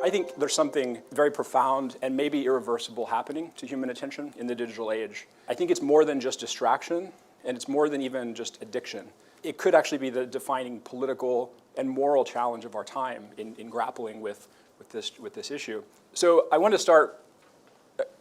I think there's something very profound and maybe irreversible happening to human attention in the digital age. I think it's more than just distraction, and it's more than even just addiction. It could actually be the defining political and moral challenge of our time in grappling with this issue. So I want to start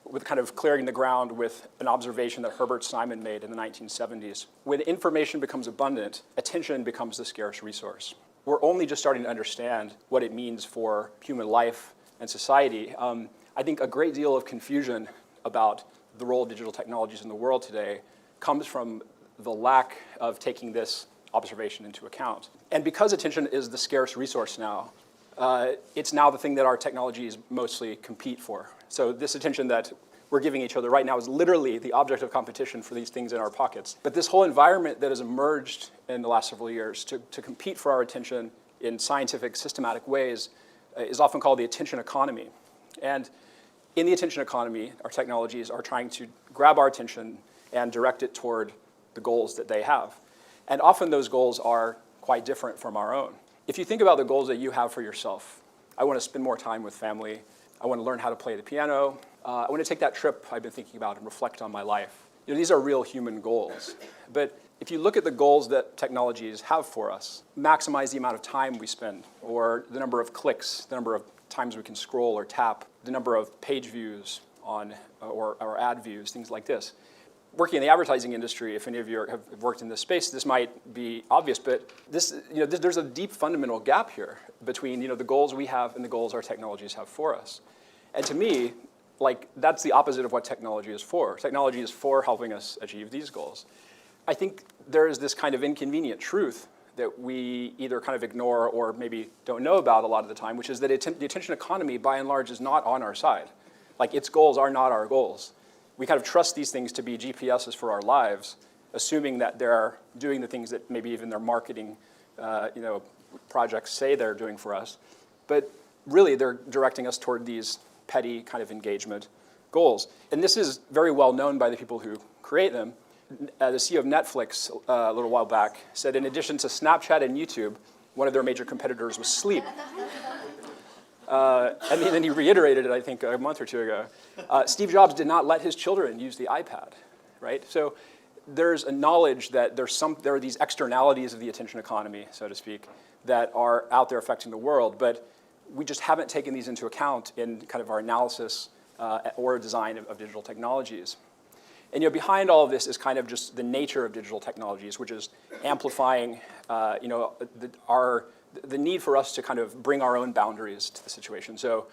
with kind of clearing the ground with an observation that Herbert Simon made in the 1970s. When information becomes abundant, attention becomes the scarce resource. We're only just starting to understand what it means for human life and society. I think a great deal of confusion about the role of digital technologies in the world today comes from the lack of taking this observation into account. And because attention is the scarce resource now, it's now the thing that our technologies mostly compete for. So this attention that we're giving each other right now is literally the object of competition for these things in our pockets. But this whole environment that has emerged in the last several years to compete for our attention in scientific, systematic ways is often called the attention economy. And in the attention economy, our technologies are trying to grab our attention and direct it toward the goals that they have. And often those goals are quite different from our own. If you think about the goals that you have for yourself, I want to spend more time with family. I want to learn how to play the piano. I want to take that trip I've been thinking about and reflect on my life. You know, these are real human goals. But if you look at the goals that technologies have for us, maximize the amount of time we spend, or the number of clicks, the number of times we can scroll or tap, the number of page views on, or ad views, things like this. Working in the advertising industry, if any of you have worked in this space, this might be obvious, but there's a deep fundamental gap here between the goals we have and the goals our technologies have for us. And to me, that's the opposite of what technology is for. Technology is for helping us achieve these goals. I think there is this kind of inconvenient truth that we either kind of ignore or maybe don't know about a lot of the time, which is that the attention economy, by and large, is not on our side. Its goals are not our goals. We kind of trust these things to be GPSs for our lives, assuming that they're doing the things that maybe even their marketing projects say they're doing for us. But really, they're directing us toward these petty kind of engagement goals. And this is very well known by the people who create them. The CEO of Netflix a little while back said in addition to Snapchat and YouTube, one of their major competitors was sleep. And then he reiterated it, I think, a month or two ago. Steve Jobs did not let his children use the iPad, right? So there's a knowledge that there are these externalities of the attention economy, so to speak, that are out there affecting the world, but we just haven't taken these into account in kind of our analysis or design of digital technologies. And behind all of this is kind of just the nature of digital technologies, which is amplifying the need for us to kind of bring our own boundaries to the situation. So,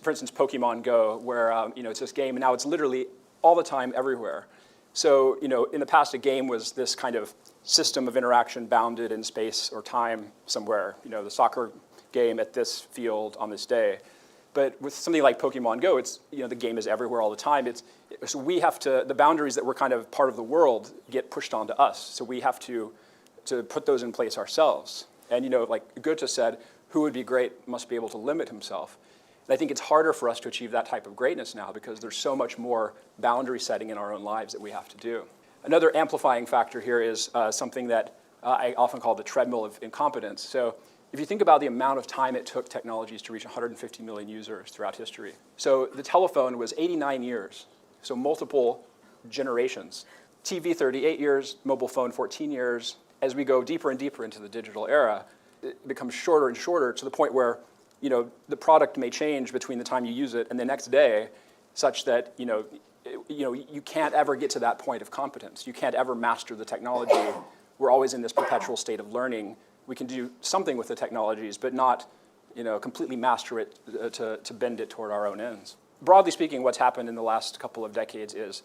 for instance, Pokemon Go, where it's this game, and now it's literally all the time, everywhere. So, in the past, a game was this kind of system of interaction bounded in space or time somewhere. The soccer game at this field on this day. But with something like Pokemon Go, it's the game is everywhere all the time. So we have to, the boundaries that were kind of part of the world get pushed onto us. So we have to put those in place ourselves. And like Goethe said, who would be great must be able to limit himself. And I think it's harder for us to achieve that type of greatness now because there's so much more boundary setting in our own lives that we have to do. Another amplifying factor here is something that I often call the treadmill of incompetence. So if you think about the amount of time it took technologies to reach 150 million users throughout history. So the telephone was 89 years, so multiple generations. TV, 38 years, mobile phone, 14 years. As we go deeper and deeper into the digital era, it becomes shorter and shorter to the point where the product may change between the time you use it and the next day, such that you can't ever get to that point of competence. You can't ever master the technology. We're always in this perpetual state of learning. We can do something with the technologies, but not completely master it to bend it toward our own ends. Broadly speaking, what's happened in the last couple of decades is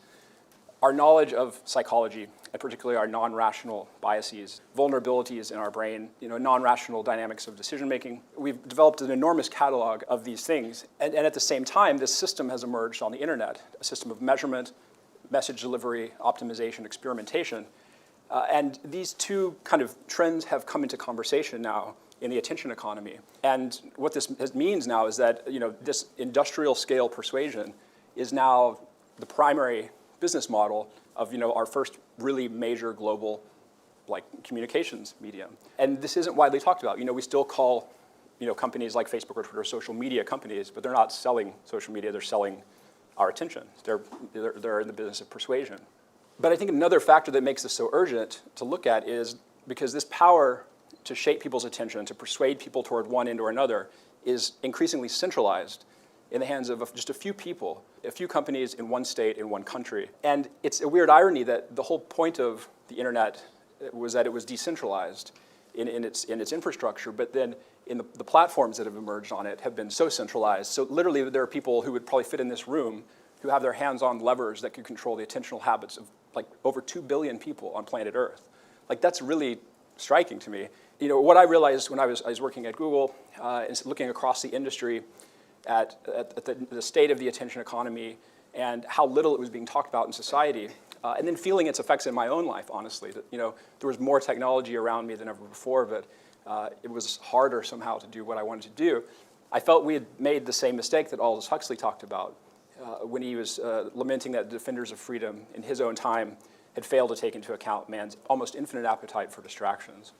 our knowledge of psychology, and particularly our non-rational biases, vulnerabilities in our brain, non-rational dynamics of decision-making. We've developed an enormous catalog of these things. And at the same time, this system has emerged on the internet, a system of measurement, message delivery, optimization, experimentation. And these two kind of trends have come into conversation now in the attention economy. And what this means now is that this industrial scale persuasion is now the primary business model of our first really major global like communications medium. And this isn't widely talked about. We still call companies like Facebook or Twitter social media companies, but they're not selling social media, they're selling our attention. They're in the business of persuasion. But I think another factor that makes this so urgent to look at is because this power to shape people's attention, to persuade people toward one end or another, is increasingly centralized in the hands of just a few people, a few companies in one state, in one country. And it's a weird irony that the whole point of the internet was that it was decentralized in its infrastructure, but then in the platforms that have emerged on it have been so centralized. So literally there are people who would probably fit in this room who have their hands on levers that could control the attentional habits of like over 2 billion people on planet Earth. Like that's really striking to me. What I realized when I was working at Google and looking across the industry at the state of the attention economy and how little it was being talked about in society, and then feeling its effects in my own life, honestly, that there was more technology around me than ever before, but it was harder somehow to do what I wanted to do. I felt we had made the same mistake that Aldous Huxley talked about when he was lamenting that defenders of freedom in his own time had failed to take into account man's almost infinite appetite for distractions.